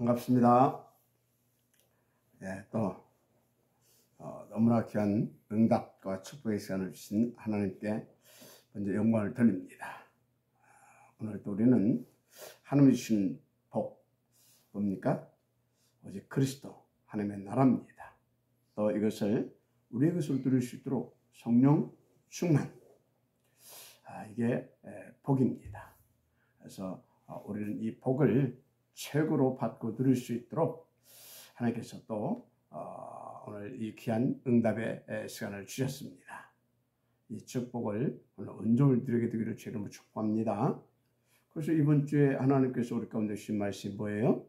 반갑습니다. 또 너무나 귀한 응답과 축복의 시간을 주신 하나님께 먼저 영광을 돌립니다. 오늘도 우리는 하나님이 주신 복 뭡니까? 오직 그리스도 하나님의 나라입니다. 또 이것을 우리의 것으로 누릴 수 있도록 성령 충만, 이게 복입니다. 그래서 우리는 이 복을 최고로 받고 누릴 수 있도록 하나님께서 또 오늘 이 귀한 응답의 시간을 주셨습니다. 이 축복을 오늘 온종일 누리게 되기를 주님으로 축복합니다. 그래서 이번 주에 하나님께서 우리 가운데 주신 말씀이 뭐예요?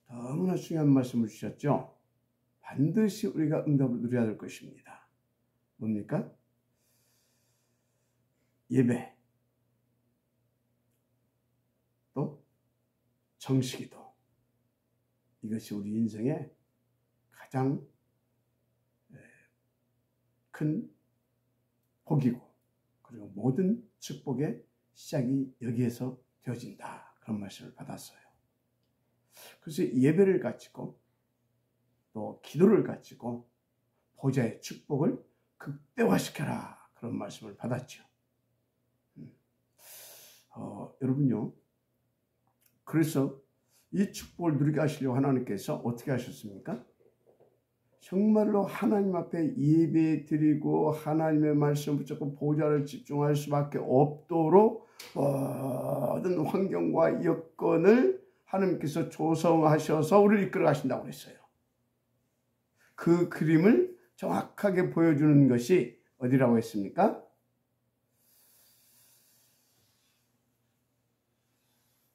너무나 중요한 말씀을 주셨죠. 반드시 우리가 응답을 누려야 될 것입니다. 뭡니까? 예배, 또 정식기도. 이것이 우리 인생의 가장 큰 복이고, 그리고 모든 축복의 시작이 여기에서 되어진다. 그런 말씀을 받았어요. 그래서 예배를 가지고 또 기도를 가지고 보좌의 축복을 극대화시켜라. 그런 말씀을 받았죠. 여러분요, 그래서 이 축복을 누리게 하시려고 하나님께서 어떻게 하셨습니까? 정말로 하나님 앞에 예배 드리고 하나님의 말씀을 붙잡고 보좌를 집중할 수밖에 없도록 모든 환경과 여건을 하나님께서 조성하셔서 우리를 이끌어 가신다고 그랬어요. 그 그림을 정확하게 보여주는 것이 어디라고 했습니까?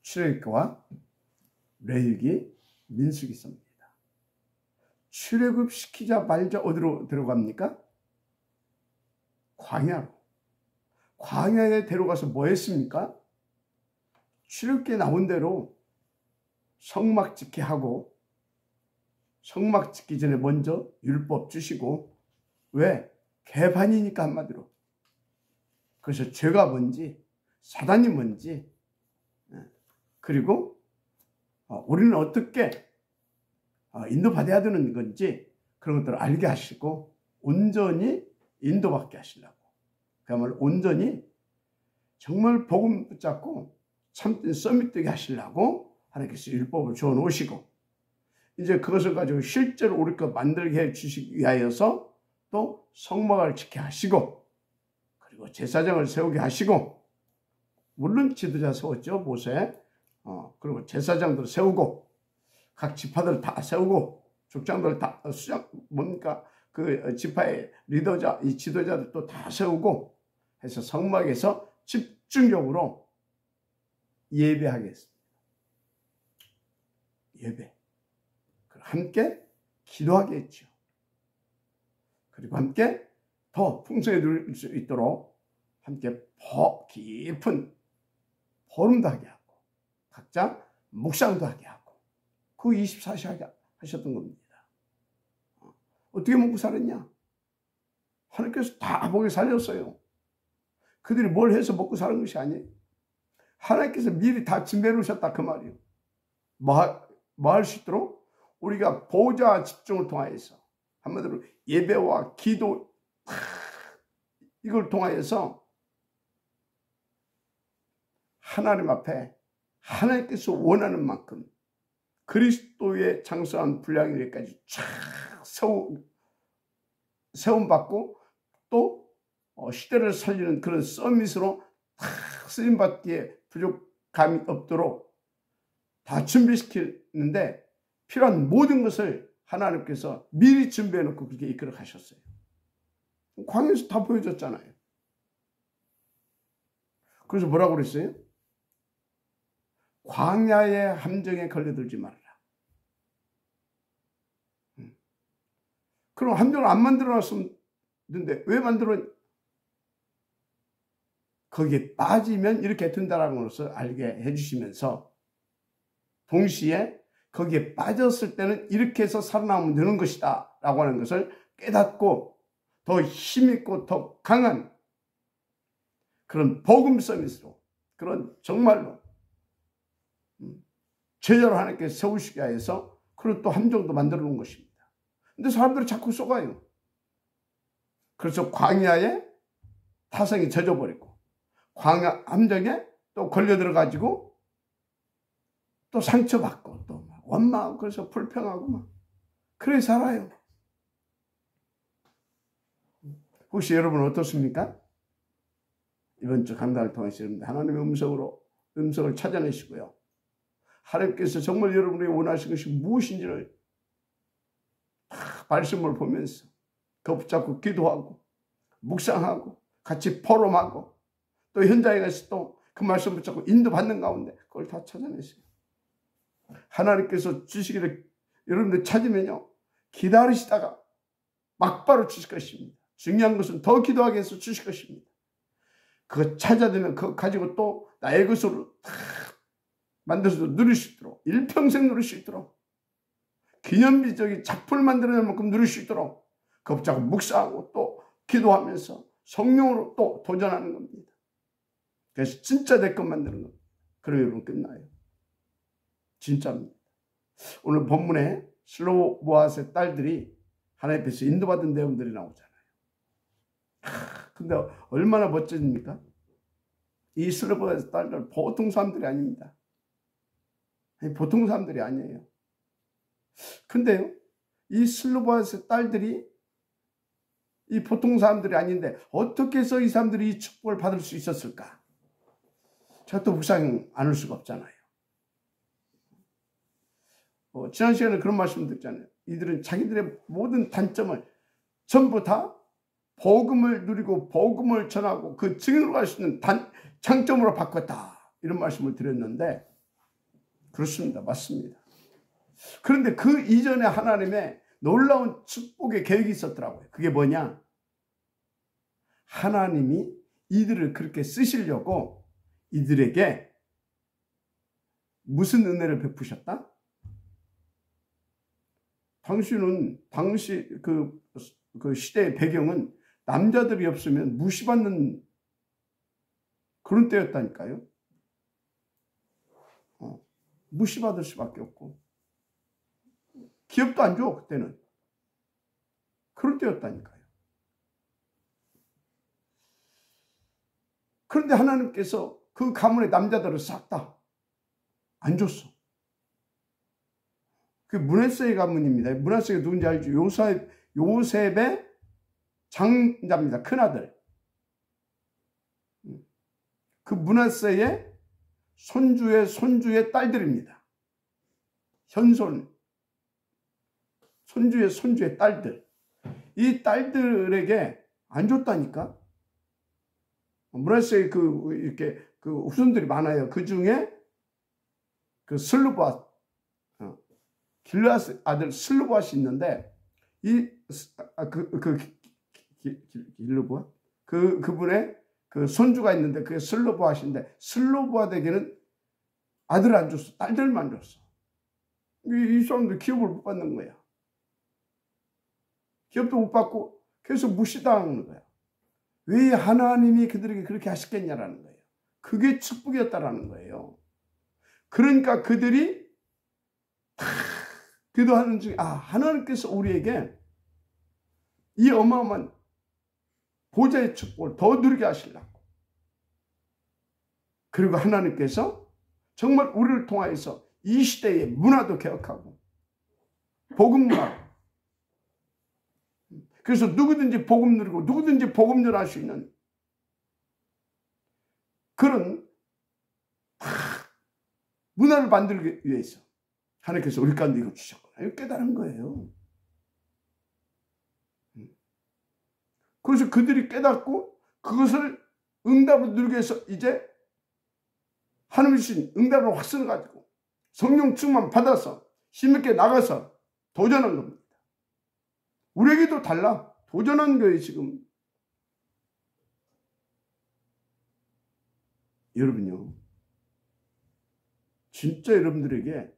출애굽기와 레위기, 민수기서입니다. 출애굽 시키자 말자 어디로 들어갑니까? 광야로. 광야에 데려가서 뭐 했습니까? 출애굽기에 나온 대로 성막 짓게 하고, 성막 짓기 전에 먼저 율법 주시고, 왜? 개판이니까 한마디로. 그래서 죄가 뭔지, 사단이 뭔지, 그리고 우리는 어떻게 인도받아야 되는 건지 그런 것들을 알게 하시고 온전히 인도받게 하시려고, 그야말로 온전히 정말 복음 붙잡고 참된 썸밋 되게 하시려고 하나님께서 율법을 주어 놓으시고, 이제 그것을 가지고 실제로 우리 거 만들게 해 주시기 위하여서 또 성막을 짓게 하시고, 그리고 제사장을 세우게 하시고, 물론 지도자 세웠죠, 모세. 그리고 제사장들 세우고, 각 지파들 다 세우고, 족장들 다 뭡니까? 그 지파의 리더자, 이 지도자들 또 다 세우고 해서 성막에서 집중적으로 예배하겠습니다. 예배. 함께 기도하겠죠. 그리고 함께 더 풍성히 누릴 수 있도록 함께 깊은 보름도 하게 하고, 각자 묵상도 하게 하고, 그 24시간 하셨던 겁니다. 어떻게 먹고 살았냐? 하나님께서 다 먹여 살렸어요. 그들이 뭘 해서 먹고 사는 것이 아니에요. 하나님께서 미리 다 준비해 놓으셨다 그 말이에요. 뭐 할 수 있도록 우리가 보좌 집중을 통하여서, 한마디로 예배와 기도 이걸 통하여서 하나님 앞에 하나님께서 원하는 만큼 그리스도의 장성한 분량에까지 쫙 세움받고, 또 시대를 살리는 그런 서밋으로 다 쓰임받기에 부족함이 없도록 다 준비시키는데 필요한 모든 것을 하나님께서 미리 준비해 놓고 그렇게 이끌어 가셨어요. 광야에서 다 보여줬잖아요. 그래서 뭐라고 그랬어요? 광야의 함정에 걸려들지 말아라. 그럼 함정을 안 만들어놨는데 왜 만들었냐? 거기에 빠지면 이렇게 된다는 것을 알게 해주시면서, 동시에 거기에 빠졌을 때는 이렇게 해서 살아남으면 되는 것이다 라고 하는 것을 깨닫고 더 힘있고 더 강한 그런 복음 서밋으로, 그런 정말로 제자로 하나님께 세우시게 해서 그리고 또 함정도 만들어 놓은 것입니다. 근데 사람들이 자꾸 속아요. 그래서 광야에 타성이 젖어버리고 광야 함정에 또 걸려들어 가지고 또 상처받고 또 막 원망하고 그래서 불평하고 막 그래 살아요. 혹시 여러분 어떻습니까? 이번 주 강단을 통해서 하나님의 음성을 찾아내시고요. 하나님께서 정말 여러분이 원하시는 것이 무엇인지를 말씀을 보면서 그거 붙잡고 기도하고 묵상하고 같이 포럼하고 또 현장에 가서 또 그 말씀 붙잡고 인도받는 가운데 그걸 다 찾아내세요. 하나님께서 주시기를 여러분들 찾으면요 기다리시다가 막바로 주실 것입니다. 중요한 것은 더 기도하게 해서 주실 것입니다. 그거 찾아내면 그거 가지고 또 나의 것으로 다 만들어서 누릴 수 있도록 일평생 누릴 수 있도록 기념비적인 작품을 만들어낼 만큼 누릴 수 있도록 그거 붙잡고 묵상하고 또 기도하면서 성령으로 또 도전하는 겁니다. 그래서 진짜 내 것 만드는 겁니다. 그러면 여러분 끝나요. 진짜입니다. 오늘 본문에 슬로보아스의 딸들이 하나님 앞에서 인도받은 내용들이 나오잖아요. 근데 얼마나 멋집니까? 이 슬로보아스의 딸들은 보통 사람들이 아닙니다. 보통 사람들이 아니에요. 근데요, 이 슬로보아스의 딸들이 이 보통 사람들이 아닌데 어떻게 해서 이 사람들이 이 축복을 받을 수 있었을까? 제가 또 묵상 안 할 수가 없잖아요. 지난 시간에 그런 말씀 듣잖아요. 이들은 자기들의 모든 단점을 전부 다 복음을 누리고 복음을 전하고 그 증인으로 갈 수 있는 장점으로 바꿨다. 이런 말씀을 드렸는데 그렇습니다. 맞습니다. 그런데 그 이전에 하나님의 놀라운 축복의 계획이 있었더라고요. 그게 뭐냐? 하나님이 이들을 그렇게 쓰시려고 이들에게 무슨 은혜를 베푸셨다? 당시 그 시대의 배경은 남자들이 없으면 무시받는 그런 때였다니까요. 무시받을 수밖에 없고 기업도 안 줘 그때는. 그런 때였다니까요. 그런데 하나님께서 그 가문의 남자들을 싹 다 안 줬어. 그 므낫세의 가문입니다. 므낫세가 누군지 알죠? 요셉의 장자입니다. 큰아들. 그 므낫세의 손주의 딸들입니다. 현손. 손주의 딸들. 이 딸들에게 안 줬다니까? 므낫세의 이렇게 후손들이 많아요. 그 중에 그 슬루보아, 길르앗 아들 슬루보아시 있는데, 길르보아? 그분의 그 손주가 있는데, 그게 슬루보아시인데, 슬루보아에게는 아들을 안 줬어. 딸들만 줬어. 이 사람들 기업을 못 받는 거야. 기업도 못 받고 계속 무시당하는 거야. 왜 하나님이 그들에게 그렇게 하셨겠냐라는 거예요. 그게 축복이었다라는 거예요. 그러니까 그들이 다 기도하는 중에 하나님께서 우리에게 이 어마어마한 보좌의 축복을 더 누리게 하시려고. 그리고 하나님께서 정말 우리를 통하여서 이 시대의 문화도 개혁하고 복음 문화. 그래서 누구든지 복음 누리고 누구든지 복음 전할 수 있는 그런 문화를 만들기 위해서 하나님께서 우리 가운데 이거 주셨구나. 이거 깨달은 거예요. 그래서 그들이 깨닫고 그것을 응답을 누리기 위해서 이제 하나님이 주신 응답을 확신을 가지고 성령 충만 받아서 힘있게 나가서 도전한 겁니다. 우리에게도 달라. 도전한 거예요, 지금. 여러분요. 진짜 여러분들에게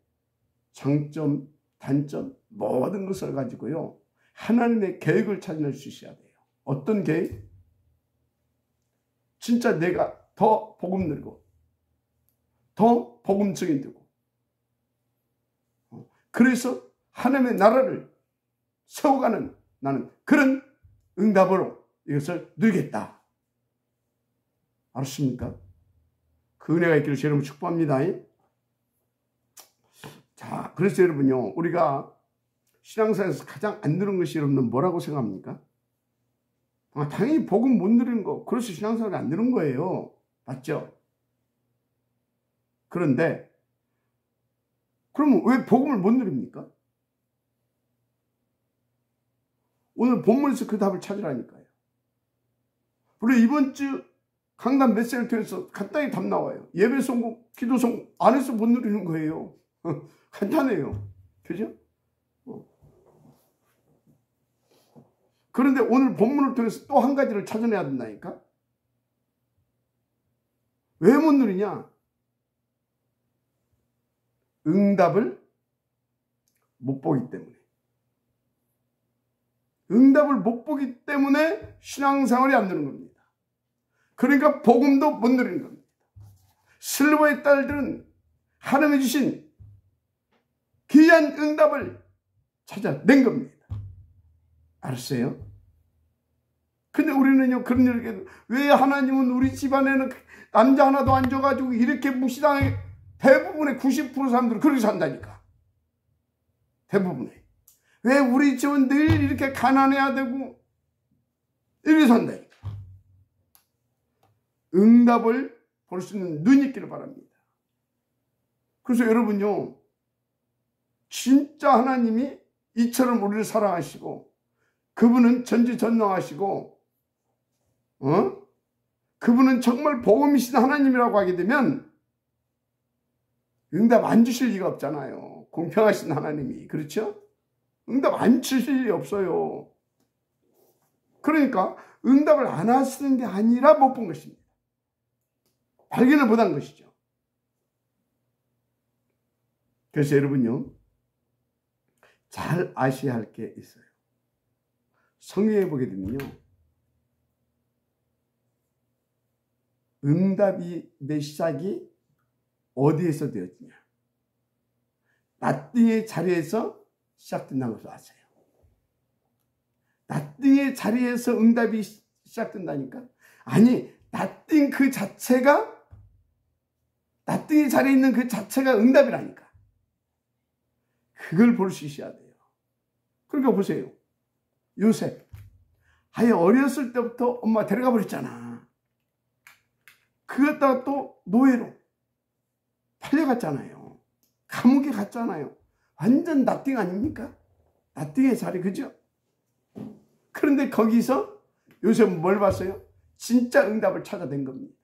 장점, 단점, 모든 것을 가지고요. 하나님의 계획을 찾아낼 수 있어야 돼요. 어떤 계획? 진짜 내가 더 복음 누리고, 더 복음 증인되고, 그래서 하나님의 나라를 세워가는 나는 그런 응답으로 이것을 누리겠다. 알았습니까? 그 은혜가 있기를 여러분 축복합니다. 자, 그래서 여러분요, 우리가 신앙생활에서 가장 안 누른 것이 여러분은 뭐라고 생각합니까? 당연히 복음 못 누리는 거, 그래서 신앙생활이 안 누른 거예요. 맞죠? 그런데 그러면 왜 복음을 못 누립니까? 오늘 본문에서 그 답을 찾으라니까요. 우리 이번 주 강단 메시지를 통해서 간단히 답 나와요. 예배 성공, 기도 성공 안에서 못 누리는 거예요. 간단해요. 그죠? 그런데 오늘 본문을 통해서 또 한 가지를 찾아내야 된다니까? 왜 못 누리냐? 응답을 못 보기 때문에. 응답을 못 보기 때문에 신앙생활이 안 되는 겁니다. 그러니까 복음도 못 누리는 겁니다. 슬로의 딸들은 하나님이 주신 귀한 응답을 찾아낸 겁니다. 알았어요? 근데 우리는요, 그런 일을, 왜 하나님은 우리 집안에는 남자 하나도 안 줘가지고 이렇게 무시당해? 대부분의 90% 사람들은 그렇게 산다니까. 대부분의. 왜 우리 집은 늘 이렇게 가난해야 되고 이렇게 산다니까. 응답을 볼 수 있는 눈이 있기를 바랍니다. 그래서 여러분요, 진짜 하나님이 이처럼 우리를 사랑하시고 그분은 전지전능하시고 그분은 정말 복음이신 하나님이라고 하게 되면 응답 안 주실 리가 없잖아요. 공평하신 하나님이. 그렇죠? 응답 안 주실 일이 없어요. 그러니까 응답을 안 하시는 게 아니라 못 본 것입니다. 발견을 못한 것이죠. 그래서 여러분요, 잘 아셔야 할 게 있어요. 성경에 보게 되면요, 응답의 시작이 어디에서 되었느냐? 나띵의 자리에서 시작된다는 것을 아세요? 나띵의 자리에서 응답이 시작된다니까? 아니, 나띵 그 자체가, 나띵의 자리에 있는 그 자체가 응답이라니까. 그걸 볼 수 있어야 돼요. 그러니까 보세요. 요셉. 아예 어렸을 때부터 엄마 데려가 버렸잖아. 그랬다가 또 노예로 팔려갔잖아요. 감옥에 갔잖아요. 완전 나띵 아닙니까? 나띵의 자리, 그죠? 그런데 거기서 요셉은 뭘 봤어요? 진짜 응답을 찾아낸 겁니다.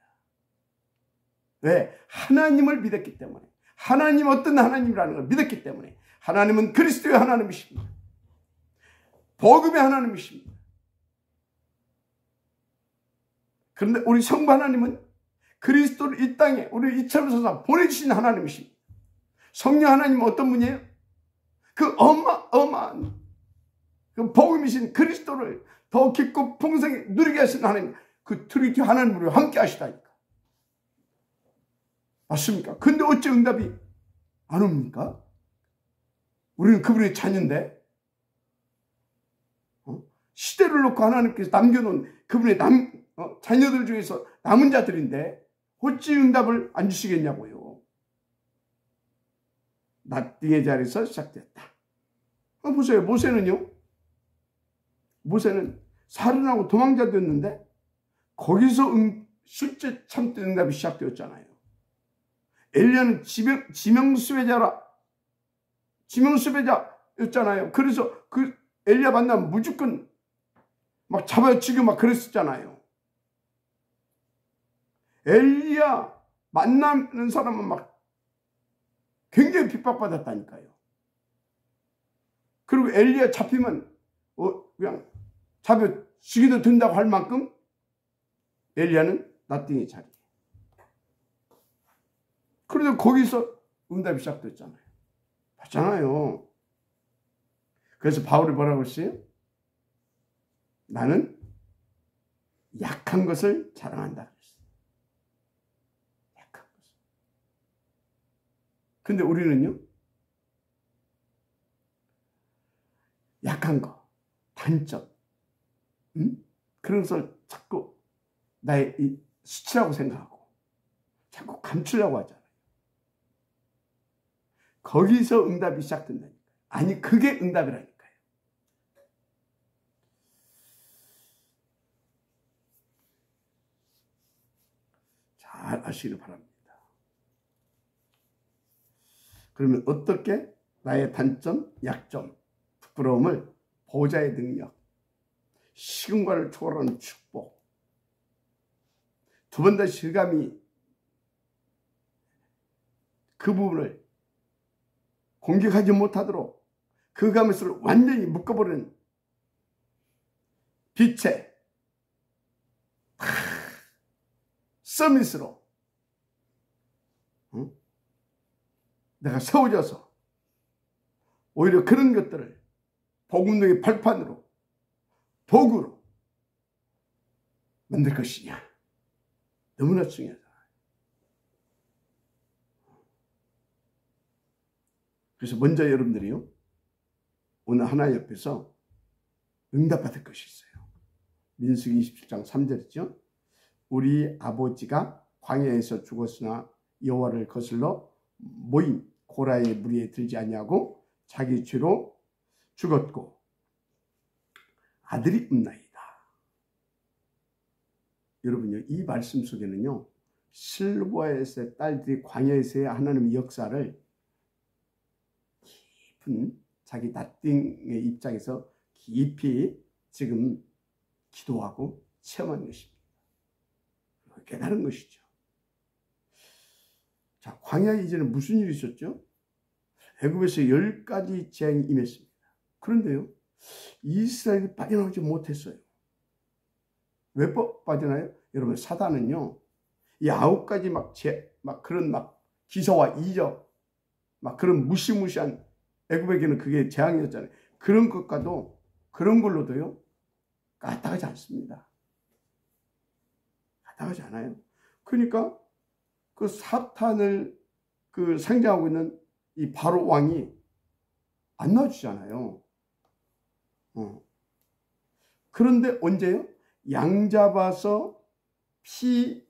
왜? 하나님을 믿었기 때문에. 하나님 어떤 하나님이라는 걸 믿었기 때문에. 하나님은 그리스도의 하나님이십니다. 복음의 하나님이십니다. 그런데 우리 성부 하나님은 그리스도를 이 땅에 우리 이처럼 서서 보내주신 하나님이십니다. 성령 하나님은 어떤 분이에요? 그 어마어마한 그 복음이신 그리스도를 더 깊고 풍성히 누리게 하신 하나님, 그 트리니티 하나님으로 함께 하시다니까. 맞습니까? 근데 어째 응답이 안 옵니까? 우리는 그분의 자녀인데, 시대를 놓고 하나님께서 남겨놓은 그분의 자녀들 중에서 남은 자들인데 어찌 응답을 안 주시겠냐고요. 나띵의 자리에서 시작됐다. 보세요. 모세는요, 모세는 살인하고 도망자 되었는데 거기서 실제 참된 응답이 시작되었잖아요. 엘리야는 지명수배자였잖아요. 그래서 그 엘리야 만나면 무조건 막 잡아요, 죽여 막 그랬었잖아요. 엘리야 만나는 사람은 막 굉장히 핍박받았다니까요. 그리고 엘리야 잡히면 그냥 잡혀 죽이도 된다고 할 만큼 엘리야는 나띵의 자리. 그래도 거기서 응답이 시작됐잖아요. 맞잖아요. 그래서 바울이 뭐라고 했어요? 나는 약한 것을 자랑한다 그랬어요. 약한 것을. 근데 우리는요, 약한 거, 단점, 그런 것을 자꾸 나의 이 수치라고 생각하고 자꾸 감추려고 하잖아요. 거기서 응답이 시작된다니까요. 아니, 그게 응답이라니까요. 잘 아시기를 바랍니다. 그러면 어떻게 나의 단점, 약점, 부끄러움을 보좌의 능력, 시간과를 초월하는 축복, 두 번 더 실감이 그 부분을 공격하지 못하도록 그 감을 완전히 묶어버리는 빛의 서밋으로 내가 세워져서 오히려 그런 것들을 복음의 발판으로 도구로 만들 것이냐. 너무나 중요하다. 그래서 먼저 여러분들이요, 오늘 하나님 옆에서 응답받을 것이 있어요. 민수기 27장 3절이죠. 우리 아버지가 광야에서 죽었으나 여호와를 거슬러 모인 고라의 무리에 들지 아니하고 자기 죄로 죽었고 아들이 없나이다. 여러분요, 이 말씀 속에는요, 실보아에서의 딸들이 광야에서의 하나님의 역사를 깊은 자기 나띵의 입장에서 깊이 지금 기도하고 체험한 것입니다. 깨달은 것이죠. 자, 광야 이전에 무슨 일이 있었죠? 애굽에서 10가지 재앙이 임했습니다. 그런데요, 이스라엘이 빠져나오지 못했어요. 왜 빠져나요? 여러분, 사단은요, 이 9가지 막 그런 기사와 이적, 그런 무시무시한, 애굽에게는 그게 재앙이었잖아요. 그런 것과도, 그런 걸로도요, 까딱하지 않습니다. 까딱하지 않아요. 그러니까 그 사탄을 상징하고 있는 이 바로 왕이 안 나와주잖아요. 그런데 언제요? 양 잡아서 피를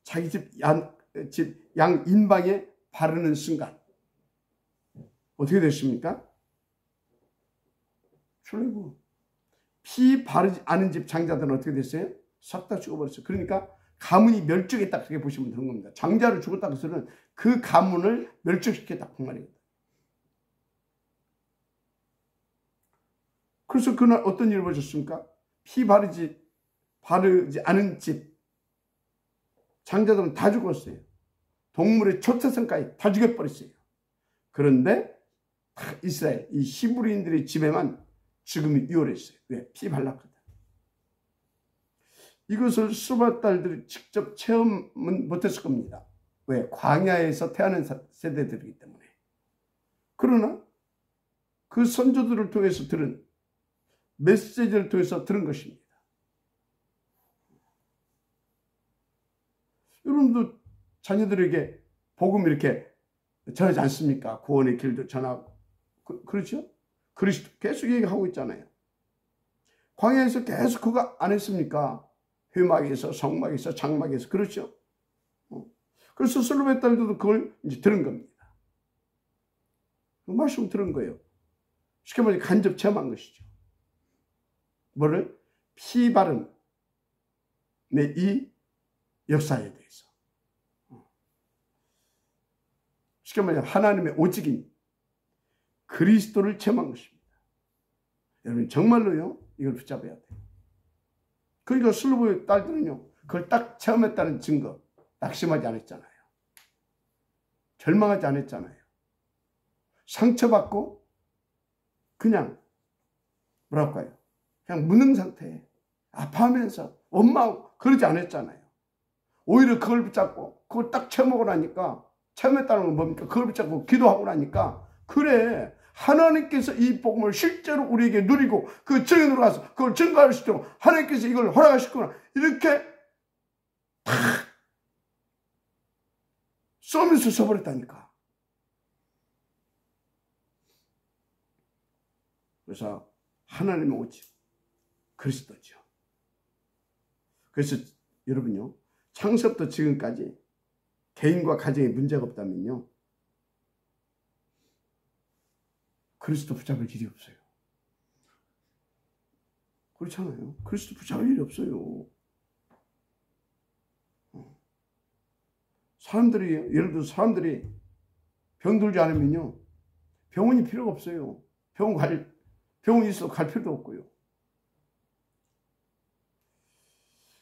자기 집 양 인방에 바르는 순간 어떻게 됐습니까? 출애굽. 피 바르지 않은 집 장자들은 어떻게 됐어요? 싹 다 죽어버렸어요. 그러니까 가문이 멸종했다, 그렇게 보시면 되는 겁니다. 장자를 죽었다고 해서는 그 가문을 멸종시켰다, 그 말입니다. 그래서 그날 어떤 일을 보셨습니까? 피 바르지 않은 집 장자들은 다 죽었어요. 동물의 초태생까지 다 죽여버렸어요. 그런데 이스라엘, 이 히브리인들의 집에만 죽음이 유월했어요. 왜? 피 발랐거든. 이것을 수바 딸들이 직접 체험은 못했을 겁니다. 왜? 광야에서 태어난 세대들이기 때문에. 그러나 그 선조들을 통해서 들은 메시지를 통해서 들은 것입니다. 여러분도 자녀들에게 복음 이렇게 전하지 않습니까? 구원의 길도 전하고. 그렇죠? 그리스도 계속 얘기하고 있잖아요. 광야에서 계속 그거 안 했습니까? 회막에서, 성막에서, 장막에서. 그렇죠? 그래서 솔로몬의 딸들도 그걸 이제 들은 겁니다. 그 말씀을 들은 거예요. 쉽게 말해 간접 체험한 것이죠. 뭐를? 피 바른 이 역사에 대해서. 쉽게 말해 하나님의 오직인 그리스도를 체험한 것입니다. 여러분 정말로요, 이걸 붙잡아야 돼요. 그러니까 솔로몬의 딸들은요, 그걸 딱 체험했다는 증거, 낙심하지 않았잖아요. 절망하지 않았잖아요. 상처받고 그냥 뭐랄까요, 그냥 무능 상태에 아파하면서 원망하고 그러지 않았잖아요. 오히려 그걸 붙잡고 그걸 딱 체험하고 나니까, 체험했다는 건 뭡니까? 그걸 붙잡고 기도하고 나니까, 그래, 하나님께서 이 복음을 실제로 우리에게 누리고 그 증인으로 가서 그걸 증거할 수 있도록 하나님께서 이걸 허락하셨구나, 이렇게 탁 쏘면서 써버렸다니까. 그래서 하나님의 오직 그리스도죠. 그래서 여러분요, 창세부터 지금까지 개인과 가정에 문제가 없다면요, 그리스도 붙잡을 일이 없어요. 그렇잖아요. 그리스도 붙잡을 일이 없어요. 사람들이, 예를 들어서 사람들이 병들지 않으면요, 병원이 필요가 없어요. 병원 있어 갈 필요도 없고요.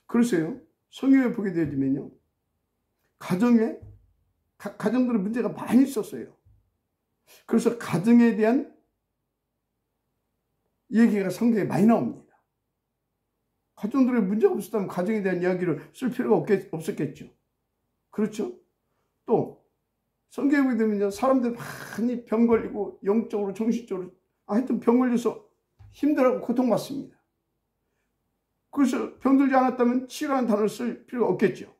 그러세요. 성경에 보게 되면요, 가정들의 문제가 많이 있었어요. 그래서 가정에 대한 얘기가 성경에 많이 나옵니다. 가정들의 문제가 없었다면 가정에 대한 이야기를 쓸 필요가 없었겠죠. 그렇죠? 또 성경에 보게 되면요, 사람들 많이 병 걸리고 영적으로 정신적으로 하여튼 병 걸려서 힘들어하고 고통받습니다. 그래서 병들지 않았다면 치료라는 단어를 쓸 필요가 없겠죠.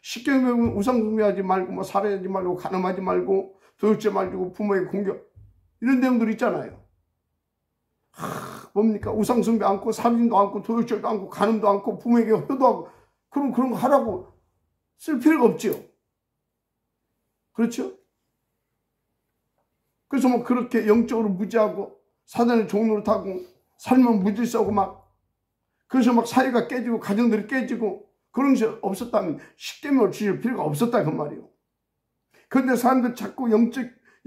쉽게 보면 우상 숭배하지 말고, 뭐 살해하지 말고, 간음하지 말고, 도둑질 말고, 부모의 공격, 이런 내용들 있잖아요. 뭡니까? 우상 숭배 않고, 살인도 않고, 도둑질도 않고, 간음도 않고, 부모에게 효도하고, 그런 거 하라고 쓸 필요가 없죠. 그렇죠? 그래서 뭐 그렇게 영적으로 무지하고, 사단의 종로를 타고, 살면 무질서고 그래서 사회가 깨지고, 가정들이 깨지고, 그런 것이 없었다면 십계명을 지킬 필요가 없었다 그 말이에요. 그런데 사람들 자꾸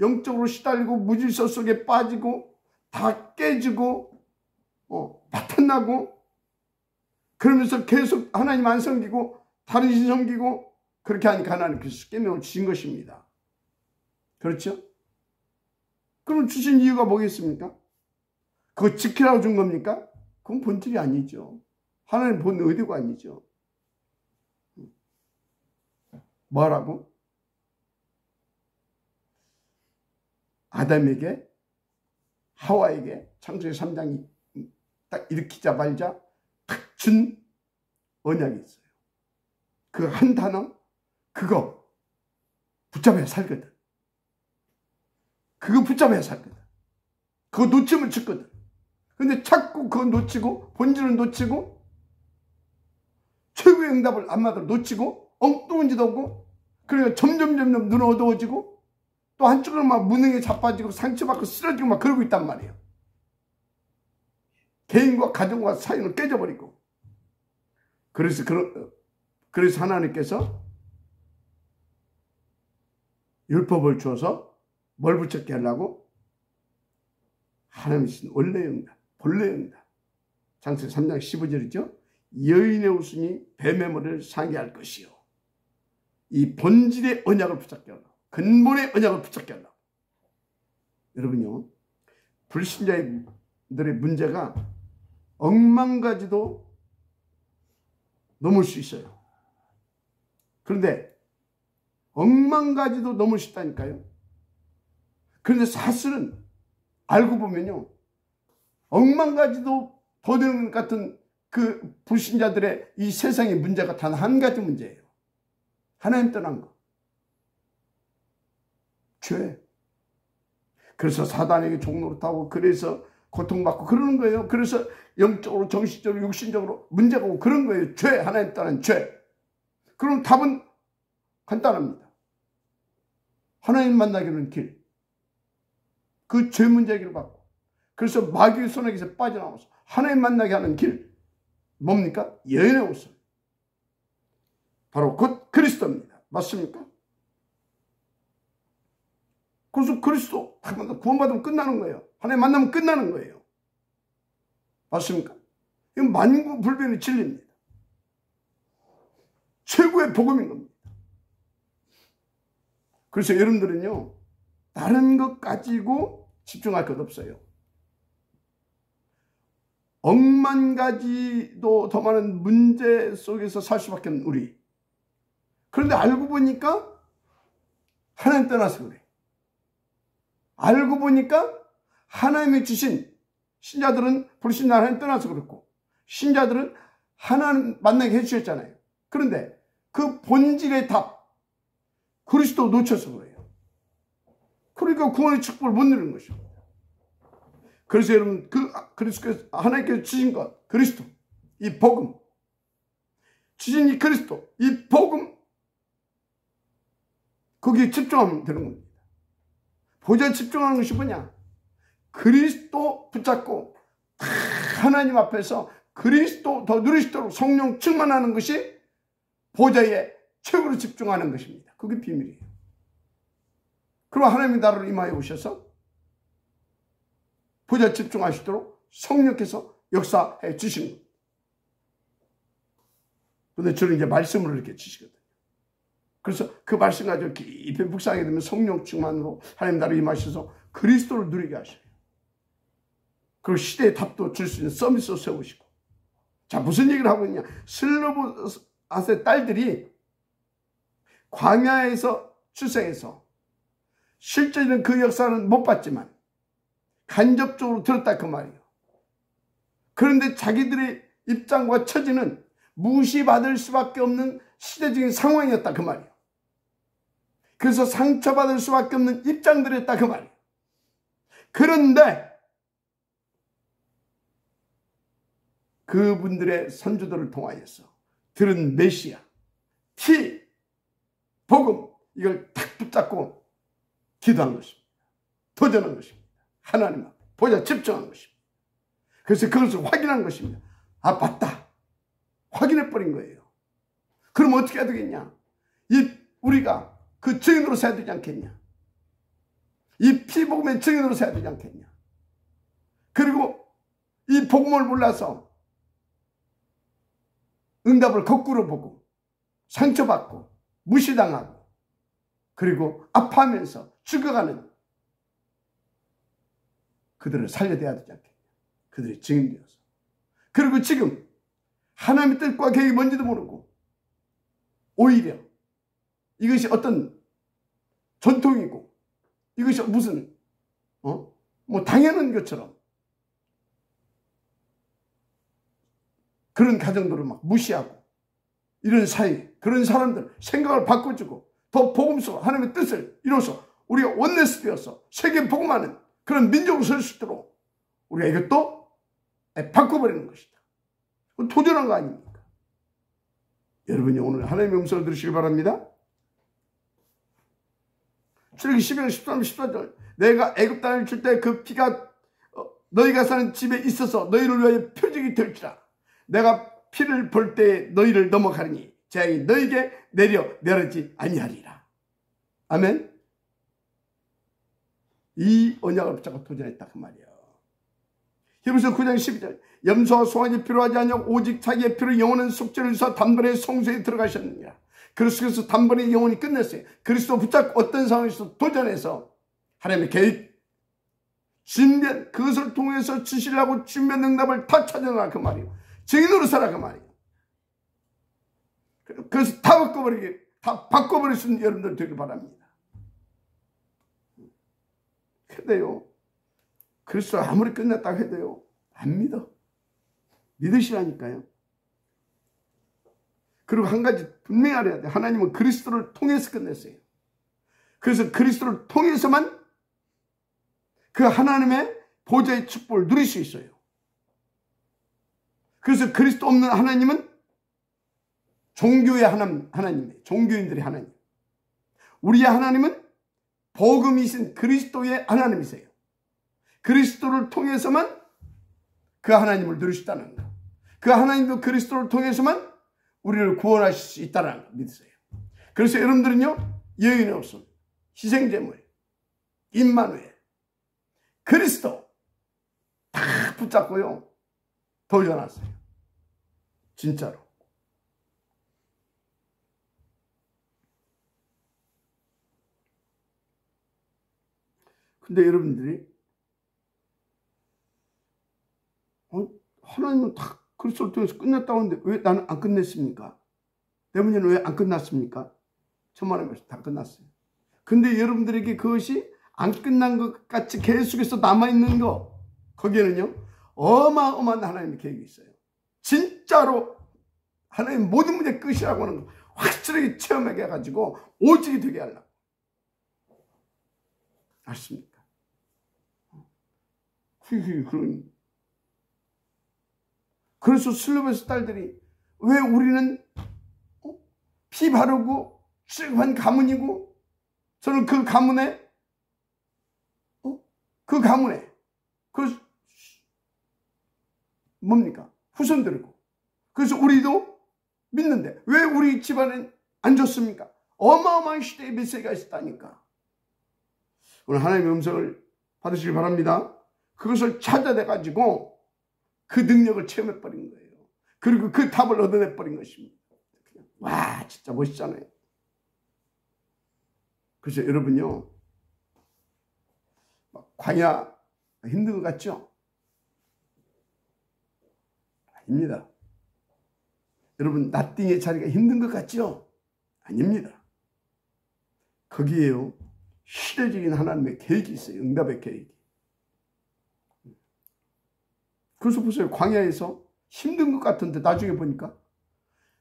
영적으로 시달리고 무질서 속에 빠지고 다 깨지고 바탕나고 그러면서 계속 하나님 안 섬기고 다른 신 섬기고 그렇게 하니까 하나님께서 십계명을 주신 것입니다. 그렇죠? 그럼 주신 이유가 뭐겠습니까? 그거 지키라고 준 겁니까? 그건 본질이 아니죠. 하나님 본 의도가 아니죠. 뭐라고? 아담에게 하와에게 창세기 3장이 딱 일으키자마자 딱 준 언약이 있어요. 그 한 단어, 그거 붙잡아야 살거든. 그거 붙잡아야 살거든. 그거 놓치면 죽거든. 근데 자꾸 그거 놓치고 본질을 놓치고 최고의 응답을 안마다 놓치고 엉뚱한 짓 하고 그러니까 점점 눈 어두워지고 또 한쪽으로 무능에 자빠지고 상처받고 쓰러지고 그러고 있단 말이에요. 개인과 가정과 사이는 깨져버리고. 그래서 하나님께서 율법을 주어서 뭘 붙잡게 하려고? 하나님이 주신 원래의 응답, 본래의 응답. 창세기 3장 15절이죠. 여인의 우순이 뱀의 머리를 상기할 것이요. 이 본질의 언약을 붙잡게 하려고, 근본의 언약을 붙잡게 하려고. 여러분요, 불신자들의 문제가 억만 가지도 넘을 수 있어요. 그런데 억만 가지도 넘을 수 있다니까요. 그런데 사실은 알고 보면요, 억만 가지도 더 되는 것 같은 그 불신자들의 이 세상의 문제가 단 한 가지 문제예요. 하나님 떠난 거. 죄. 그래서 사단에게 종노릇하고 그래서 고통받고 그러는 거예요. 그래서 영적으로 정신적으로 육신적으로 문제가 오고 그런 거예요. 죄. 하나님 떠난 죄. 그럼 답은 간단합니다. 하나님 만나기는 길. 그 죄 문제 해결을 받고 그래서 마귀의 손에게서 빠져나와서 하나님 만나게 하는 길. 뭡니까? 여인의 옷을. 바로 곧 그리스도입니다. 맞습니까? 그래서 그리스도 구원받으면 끝나는 거예요. 하나님 만나면 끝나는 거예요. 맞습니까? 이건 만구불변의 진리입니다. 최고의 복음인 겁니다. 그래서 여러분들은요, 다른 것 가지고 집중할 것 없어요. 억만 가지도 더 많은 문제 속에서 살 수밖에 없는 우리. 그런데 알고 보니까 하나님 떠나서 그래. 알고 보니까 하나님이 주신 신자들은 불신자 하나님 떠나서 그렇고 신자들은 하나님 만나게 해주셨잖아요. 그런데 그 본질의 답, 그리스도 놓쳐서 그래요. 그러니까 구원의 축복을 못 누리는 것입니다. 그래서 여러분 그리스도께서 하나님께서 주신 것, 그리스도, 이 복음, 주신 이 그리스도, 이 복음, 거기에 집중하면 되는 겁니다. 보좌에 집중하는 것이 뭐냐? 그리스도 붙잡고 하나님 앞에서 그리스도 더 누리시도록 성령 충만하는 것이 보좌에 최고로 집중하는 것입니다. 그게 비밀이에요. 그리고 하나님의 나라로 임하여 오셔서 보좌에 집중하시도록 성령께서 역사해 주시는 겁니다. 그런데 저는 이제 말씀으로 이렇게 주시거든요. 그래서 그 말씀 가지고 깊이 묵상하게 되면 성령 충만으로 하나님 나라로 임하셔서 그리스도를 누리게 하셔요. 그리고 시대의 답도 줄 수 있는 서밋을 세우시고. 자, 무슨 얘기를 하고 있냐? 슬로보아스의 딸들이 광야에서 출생해서 실제는 그 역사는 못 봤지만 간접적으로 들었다 그 말이에요. 그런데 자기들의 입장과 처지는 무시받을 수밖에 없는 시대적인 상황이었다 그 말이에요. 그래서 상처받을 수밖에 없는 입장들이었다 그 말이에요. 그런데 그분들의 선조들을 통하여서 들은 메시아, 복음, 이걸 탁 붙잡고 기도한 것입니다. 도전한 것입니다. 하나님 앞에 보좌 집중한 것입니다. 그래서 그것을 확인한 것입니다. 아, 맞다. 확인해버린 거예요. 그럼 어떻게 해야 되겠냐? 우리가 그 증인으로 서야 되지 않겠냐? 이 피복음의 증인으로 서야 되지 않겠냐? 그리고 이 복음을 몰라서 응답을 거꾸로 보고 상처받고 무시당하고 그리고 아파하면서 죽어가는 그들을 살려내야 되지 않겠냐? 그들의 증인되어서. 그리고 지금 하나님의 뜻과 계획이 뭔지도 모르고 오히려 이것이 어떤 전통이고 이것이 무슨 뭐 당연한 것처럼 그런 가정들을 막 무시하고 이런 사이 그런 사람들 생각을 바꿔주고 더 복음 속 하나님의 뜻을 이뤄서 우리가 원네스 되어서 세계 복음하는 그런 민족으로 설 수 있도록 우리가 이것도 바꿔버리는 것이다. 도전한 거 아닙니까? 여러분이 오늘 하나님의 음성을 들으시기 바랍니다. 출애굽기 12장 13, 14절 내가 애굽 땅을 줄 때 그 피가 너희가 사는 집에 있어서 너희를 위하여 표적이 될지라. 내가 피를 볼 때 너희를 넘어가리니 재앙이 너희에게 내려지 아니하리라. 아멘. 이 언약을 붙잡고 도전했다 그 말이에요. 히브리서 9장 12절 염소와 송아지 필요하지 않냐 오직 자기의 피로 영원한 속죄를 위해서 단번에 성소에 들어가셨느니라. 그리스도께서 단번에 영원히 끝냈어요. 그리스도 붙잡고 어떤 상황에서 도전해서 하나님의 계획 준비한 그것을 통해서 주시려고 준비한 응답을 다 찾아내라 그 말이에요. 증인으로 살아 그 말이에요. 그래서 다 바꿔버릴 수 있는 여러분들 되길 바랍니다. 근데요 그리스도 아무리 끝났다고 해도요 안 믿어. 믿으시라니까요. 그리고 한 가지 분명히 알아야 돼. 하나님은 그리스도를 통해서 끝냈어요. 그래서 그리스도를 통해서만 그 하나님의 보좌의 축복을 누릴 수 있어요. 그래서 그리스도 없는 하나님은 종교의 하나님이에요. 종교인들의 하나님. 우리의 하나님은 복음이신 그리스도의 하나님이세요. 그리스도를 통해서만 그 하나님을 누릴 수 있다는 거. 그 하나님도 그리스도를 통해서만 우리를 구원하실 수 있다는 거 믿으세요. 그래서 여러분들은요 여인의 없음, 희생제물, 임마누엘, 그리스도 다 붙잡고요 도전하세요. 진짜로. 근데 여러분들이 하나님은 다 그리스도를 통해서 끝냈다고 하는데 왜 나는 안 끝냈습니까? 내 문제는 왜 안 끝났습니까? 천만의 다 끝났어요. 근데 여러분들에게 그것이 안 끝난 것 같이 계속해서 남아있는 거 거기에는요 어마어마한 하나님의 계획이 있어요. 진짜로 하나님 모든 문제 끝이라고 하는 거 확실하게 체험하게 해가지고 오직이 되게 하려고. 아십니까? 그래서 슬로베스 딸들이 왜 우리는 피 바르고 취급한 가문이고 저는 그 가문에 그 뭡니까? 후손들이고 그래서 우리도 믿는데 왜 우리 집안은 안 좋습니까? 어마어마한 시대에 메시아가 있었다니까. 오늘 하나님의 음성을 받으시길 바랍니다. 그것을 찾아내가지고 그 능력을 체험해버린 거예요. 그리고 그 답을 얻어내버린 것입니다. 와, 진짜 멋있잖아요. 그래서 여러분요, 광야 힘든 것 같죠? 아닙니다. 여러분, 나띵의 자리가 힘든 것 같죠? 아닙니다. 거기에요, 시대적인 하나님의 계획이 있어요. 응답의 계획이. 그래서 보세요. 광야에서 힘든 것 같은데 나중에 보니까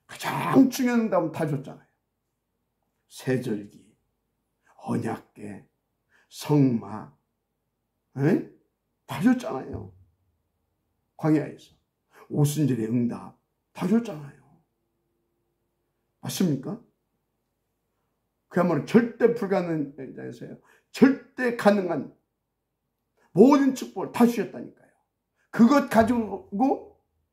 가장 중요한 응답은 다 줬잖아요. 세절기, 언약궤, 성막, 다 줬잖아요. 광야에서. 오순절의 응답 다 줬잖아요. 맞습니까? 그야말로 절대 불가능에서요. 절대 가능한 모든 축복을 다 주셨다니까요. 그것 가지고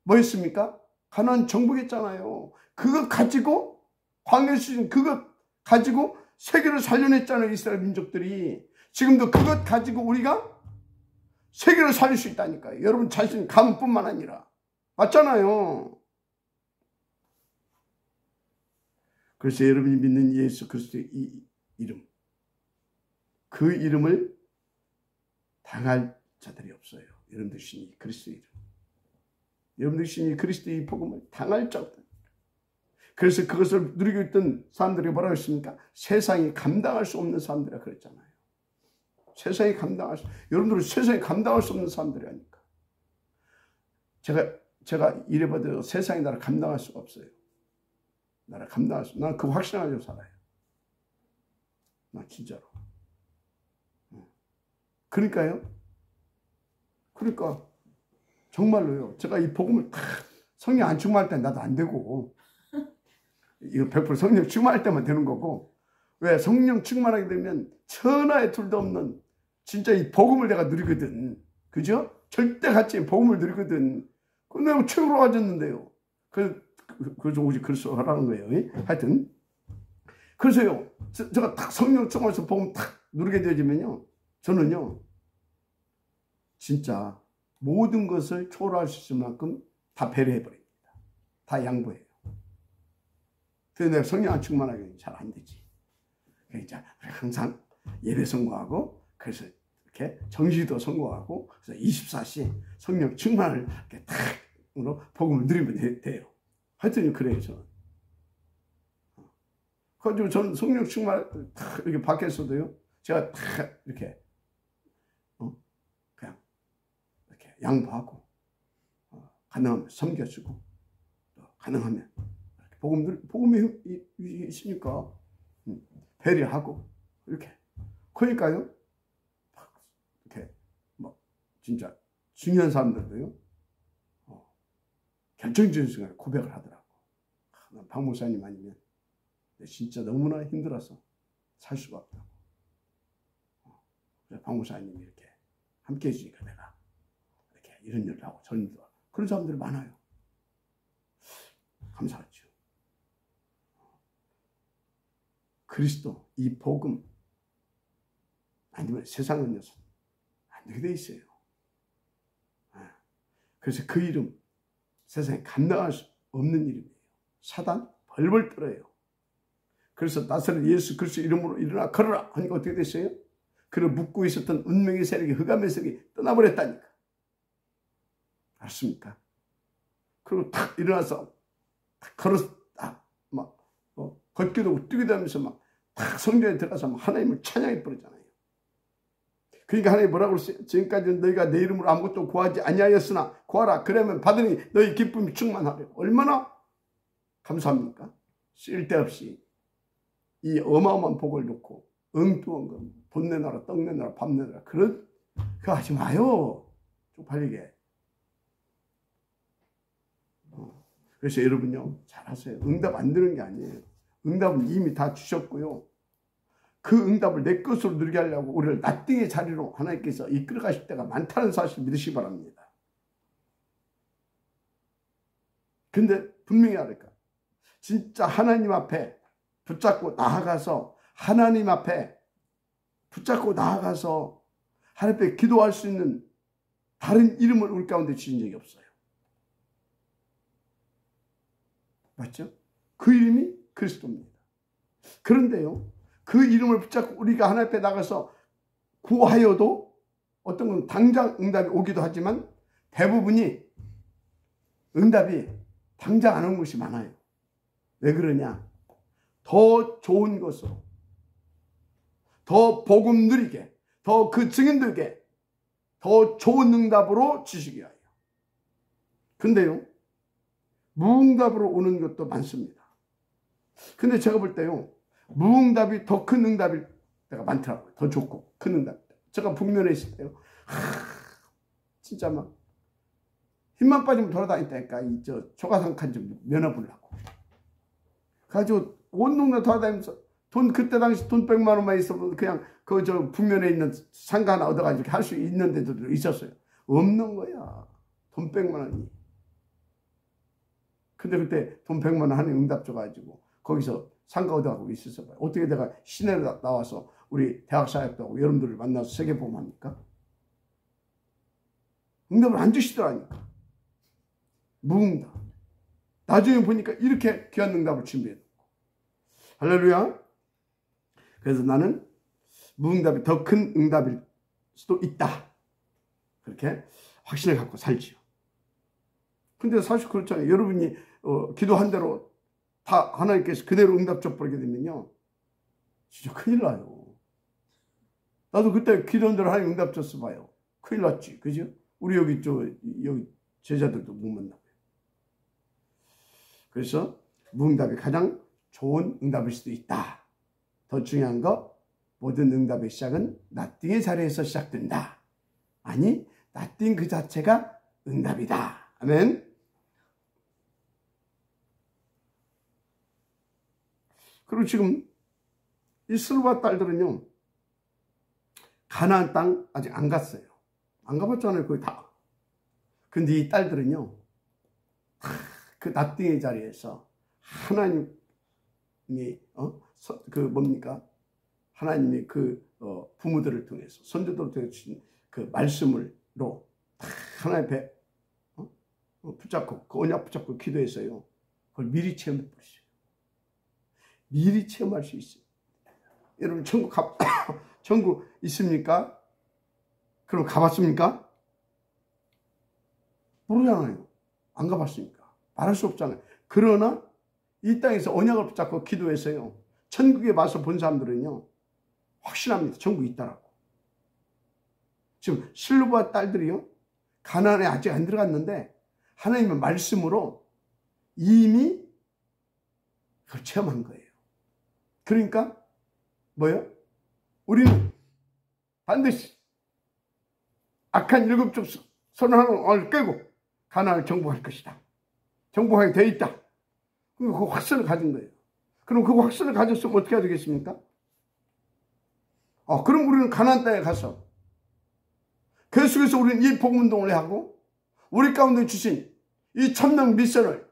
뭐였습니까? 가나안 정복했잖아요. 그것 가지고 광야에 주신 그것 가지고 세계를 살려냈잖아요. 이스라엘 민족들이. 지금도 그것 가지고 우리가 세계를 살릴 수 있다니까요. 여러분 자신 가문뿐만 아니라. 맞잖아요. 그래서 여러분이 믿는 예수 그리스도의 이 이름, 그 이름을 당할 자들이 없어요. 여러분들 신이 그리스도의 이름, 여러분들 신이 그리스도의 이 복음을 당할 자들. 그래서 그것을 누리고 있던 사람들이 뭐라고 했습니까? 세상이 감당할 수 없는 사람들이라 그랬잖아요. 세상이 감당할 수, 여러분들은 세상이 감당할 수 없는 사람들이 아니까. 제가 이래봐도 세상이 나를 감당할 수가 없어요. 나를 감당할 수, 난 그거 확신하고 살아요. 나 진짜로. 그러니까 정말로요. 제가 이 복음을 다 성령 안 충만할 때 나도 안 되고, 이거 100% 성령 충만할 때만 되는 거고, 왜 성령 충만하게 되면 천하에 둘도 없는 진짜 이 복음을 내가 누리거든. 그죠? 절대 같이 복음을 누리거든. 그건 내가 최고로 가졌는데요. 그래서 오직 그리스도 하라는 거예요. 하여튼. 그래서요, 제가 딱 성령 충만해서 복음 딱 누리게 되어지면요, 저는요, 진짜 모든 것을 초월할 수 있을 만큼 다 배려해버립니다. 다 양보해요. 그래서 내가 성령 안 충만하게 잘 안 되지. 그러니까 항상 예배 선고하고, 그래서 이렇게 정시도 선고하고, 그래서 24시 성령 충만을 이렇게 탁 복음을 누리면 돼요. 하여튼 그래요, 저는. 그래가지고 저는 성령 충만을 탁 이렇게 밖에서도요, 제가 탁 이렇게, 그냥 이렇게 양보하고, 가능하면 섬겨주고, 또 가능하면 복음이 있으니까 배려하고 이렇게. 그러니까요, 이렇게 뭐 진짜 중요한 사람들도요, 결정적인 순간에 고백을 하더라고. 박 목사님 아니면 진짜 너무나 힘들어서 살 수가 없다고. 그래서 박 목사님이 이렇게 함께 해주니까 내가 이렇게 이런 일을 하고 저런 일을 하고, 그런 사람들이 많아요. 감사하죠. 그리스도, 이 복음, 아니면 세상은 녀석 안 되게 돼 있어요. 그래서 그 이름, 세상에 감당할 수 없는 이름이에요. 사단 벌벌 떨어요. 그래서 나사렛 예수 그리스도 이름으로 일어나 걸어라 하니까 어떻게 됐어요? 그를 묶고 있었던 운명의 세력이, 흑암의 세력이 떠나버렸다니까. 알았습니까? 그리고 탁 일어나서 탁 걸어서 막 걷기도 하고 뛰기도 하면서 막 탁 성전에 들어가서 막 하나님을 찬양해 버리잖아요. 그러니까 하나님 뭐라고 그랬어요? 지금까지는 너희가 내 이름으로 아무것도 구하지 아니하였으나 구하라. 그러면 받으니 너희 기쁨이 충만하리라. 얼마나 감사합니까? 쓸데없이 이 어마어마한 복을 놓고 엉뚱한 거 돈 내놔라 떡 내놔라 밥 내놔라 그거 하지 마요. 쪽팔리게. 그래서 여러분요, 잘하세요. 응답 안 되는 게 아니에요. 응답은 이미 다 주셨고요. 그 응답을 내 것으로 누리게 하려고 우리를 낫띵의 자리로 하나님께서 이끌어 가실 때가 많다는 사실 믿으시기 바랍니다. 근데 분명히 알을까? 진짜 하나님 앞에 붙잡고 나아가서 하나님 앞에 붙잡고 나아가서 하나님 앞에 기도할 수 있는 다른 이름을 우리 가운데 주신 적이 없어요. 맞죠? 그 이름이 그리스도입니다. 그런데요, 그 이름을 붙잡고 우리가 하나님 앞에 나가서 구하여도 어떤 건 당장 응답이 오기도 하지만 대부분이 응답이 당장 안 오는 것이 많아요. 왜 그러냐? 더 좋은 것으로, 더 복음 누리게, 더 그 증인들에게 더 좋은 응답으로 주시기 위하여. 근데요, 무응답으로 오는 것도 많습니다. 근데 제가 볼 때요, 무응답이 더 큰 응답일 때가 많더라고요. 더 좋고 큰 응답. 제가 북면에 있을 때요, 진짜 막 힘만 빠지면 돌아다니다니까 이 조가상칸 좀 면허보려고. 가지고 온 동네 돌아다니면서 돈, 그때 당시 돈 100만 원만 있으면 그냥 그 북면에 있는 상가 하나 얻어가지고 할 수 있는 데도 있었어요. 없는 거야. 돈 100만 원이. 근데 그때 돈 100만 원 하는 응답 줘가지고 거기서 상가 얻어가고 있었어 봐요. 어떻게 내가 시내로 나와서 우리 대학 사역도 하고 여러분들을 만나서 세계보험합니까? 응답을 안 주시더라니까. 무응답. 나중에 보니까 이렇게 귀한 응답을 준비했고. 할렐루야. 그래서 나는 무응답이 더 큰 응답일 수도 있다. 그렇게 확신을 갖고 살지요. 근데 사실 그렇잖아요. 여러분이 기도한 대로 다 하나님께서 그대로 응답 줘버리게 되면요, 진짜 큰일 나요. 나도 그때 기도한 대로 하나님 응답 줬어 봐요. 큰일 났지. 그죠? 우리 여기 제자들도 못 만나요. 그래서 무응답이 가장 좋은 응답일 수도 있다. 더 중요한 거, 모든 응답의 시작은 나띵의 자리에서 시작된다. 아니, 나띵 그 자체가 응답이다. 아멘. 그리고 지금 이 슬바 딸들은요, 가나안 땅 아직 안 갔어요. 안 가봤잖아요, 거의 다. 근데 이 딸들은요, 그 나띵의 자리에서 하나님이 하나님이 부모들을 통해서 선조들을 통해서 주신 그 말씀으로 하나님 앞에 붙잡고 그 언약 붙잡고 기도해서요, 그걸 미리 체험해 보시죠. 미리 체험할 수 있어요. 여러분 천국 있습니까? 그럼 가봤습니까? 모르잖아요. 안 가봤으니까 말할 수 없잖아요. 그러나 이 땅에서 언약을 붙잡고 기도해서요, 천국에 와서 본 사람들은요, 확신합니다. 천국이 있다라고. 지금 실루바 딸들이요, 가나안에 아직 안 들어갔는데 하나님의 말씀으로 이미 그걸 체험한 거예요. 그러니까 뭐예요? 우리는 반드시 악한 7쪽 선언을 깨고 가나안을 정복할 것이다. 정복하게 돼 있다. 그럼 그 확신을 가진 거예요. 그럼 그 확신을 가졌으면 어떻게 해야 되겠습니까? 그럼 우리는 가나안 땅에 가서 계속해서 우리는 이 복음운동을 하고 우리 가운데 주신 이 천명 미션을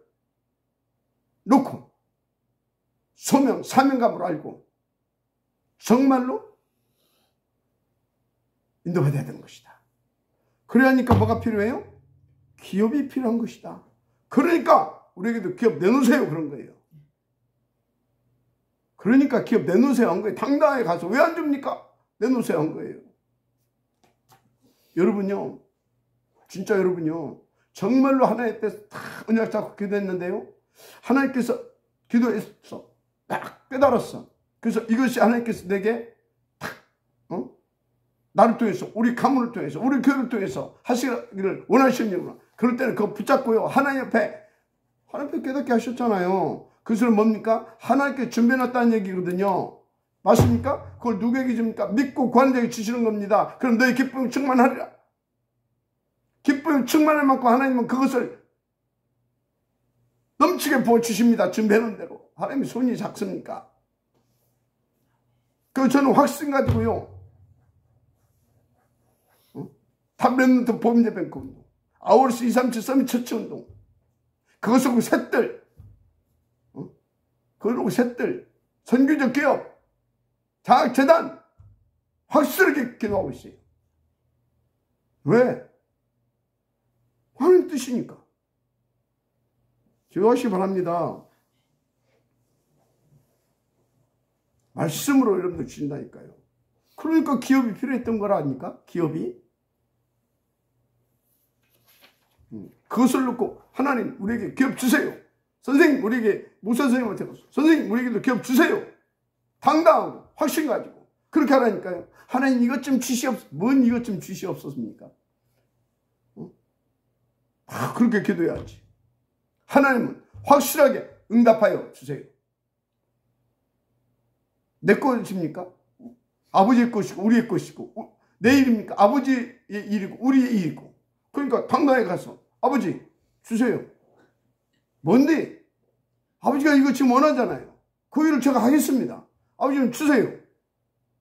놓고 소명, 사명감으로 알고 정말로 인도받아야 되는 것이다. 그래야 하니까 뭐가 필요해요? 기업이 필요한 것이다. 그러니까 우리에게도 기업 내놓으세요, 그런 거예요. 그러니까 기업 내놓으세요 한 거예요. 당당하게 가서 왜 안 줍니까? 내놓으세요 한 거예요. 여러분요, 진짜 여러분요, 정말로 하나님 앞에서 다 언약 잡고 기도했는데요, 하나님께서 기도해서 딱 깨달았어. 그래서 이것이 하나님께서 내게 딱 나를 통해서, 우리 가문을 통해서, 우리 교회를 통해서 하시기를 원하시는구나. 그럴 때는 그거 붙잡고요, 하나님 앞에 깨닫게 하셨잖아요. 그것은 뭡니까? 하나님께 준비해놨다는 얘기거든요. 맞습니까? 그걸 누구에게 줍니까? 믿고 구하는 자에게 주시는 겁니다. 그럼 너희 기쁨 충만하리라. 기쁨 충만할 만큼 하나님은 그것을 넘치게 부어주십니다. 준비하는 대로. 하나님의 손이 작습니까? 그 저는 확신 가지고요. 탑랩런트 보험예뱅크 운동, 아우르스 237 서밋 처치 운동, 그것하고 셋들, 그러고 셋들, 선교적 기업, 장학재단, 확실하게 기도하고 있어요. 왜? 하나님 뜻이니까. 기도하시기 바랍니다. 말씀으로 여러분들 주신다니까요. 그러니까 기업이 필요했던 거라 아닙니까? 기업이. 그것을 놓고 하나님 우리에게 기업 주세요. 선생님 우리에게 목사 선생님한테 가서 선생님 우리에게도 기업 주세요. 당당하고 확신 가지고 그렇게 하라니까요. 하나님 이것 좀 주시옵소서. 뭔 이것 좀 주시옵소서입니까? 그렇게 기도해야지. 하나님은 확실하게 응답하여 주세요. 내 것입니까? 아버지의 것이고 우리의 것이고 내 일입니까? 아버지의 일이고 우리의 일이고. 그러니까 당당하게 가서 아버지 주세요. 뭔데? 아버지가 이거 지금 원하잖아요. 그 일을 제가 하겠습니다. 아버지는 주세요.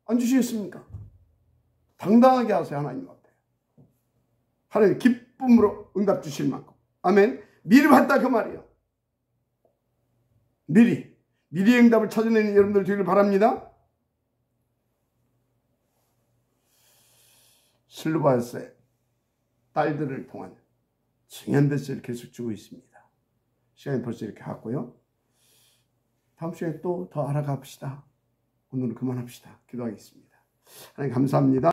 안 주시겠습니까? 당당하게 하세요. 하나님 앞에. 하나님 기쁨으로 응답 주실 만큼. 아멘. 미리 봤다 그 말이에요. 미리 응답을 찾아내는 여러분들 되길 바랍니다. 슬로바스의 딸들을 통한 증언 메시지를 계속 주고 있습니다. 시간이 벌써 이렇게 갔고요. 다음 시간에 또 더 알아갑시다. 오늘은 그만합시다. 기도하겠습니다. 하나님 감사합니다.